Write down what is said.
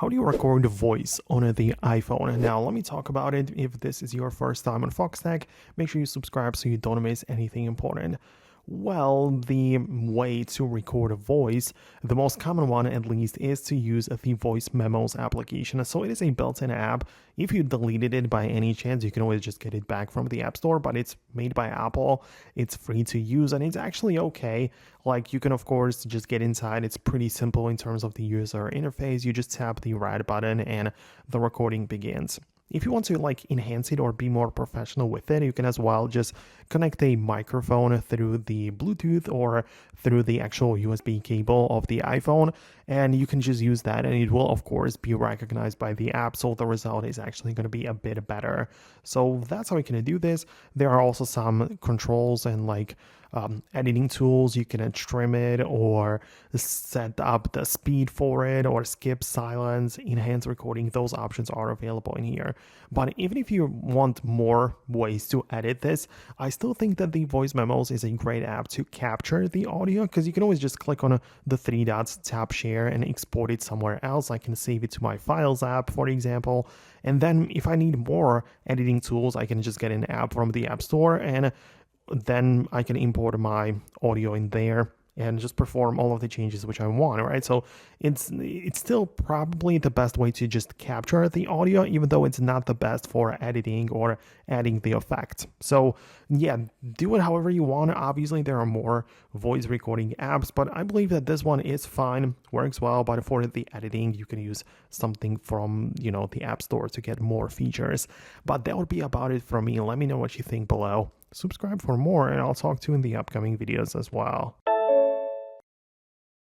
How do you record voice on the iPhone? Now, let me talk about it. If this is your first time on Foxtecc, make sure you subscribe so you don't miss anything important. Well, the way to record a voice, the most common one at least, is to use the Voice Memos application. So it is a built-in app. If you deleted it by any chance, you can always just get it back from the App Store, but it's made by Apple. It's free to use and it's actually okay. Like, you can of course just get inside. It's pretty simple in terms of the user interface. You just tap the right button and the recording begins. If you want to enhance it or be more professional with it, you can as well just connect a microphone through the Bluetooth or through the actual USB cable of the iPhone, and you can just use that and it will of course be recognized by the app, so the result is actually going to be a bit better. So that's how you can do this. There are also some controls and editing tools. You can trim it or set up the speed for it or skip silence, enhance recording. Those options are available in here. But even if you want more ways to edit this, I still think that the Voice Memos is a great app to capture the audio, because you can always just click on the three dots, tap share, and export it somewhere else. I can save it to my Files app, for example. And then if I need more editing tools, I can just get an app from the App Store, and then I can import my audio in there and just perform all of the changes which I want, right? So it's still probably the best way to just capture the audio, even though it's not the best for editing or adding the effect. So yeah, do it however you want. Obviously, there are more voice recording apps, but I believe that this one is fine, works well. But for the editing, you can use something from, the App Store to get more features. But that would be about it from me. Let me know what you think below. Subscribe for more, and I'll talk to you in the upcoming videos as well.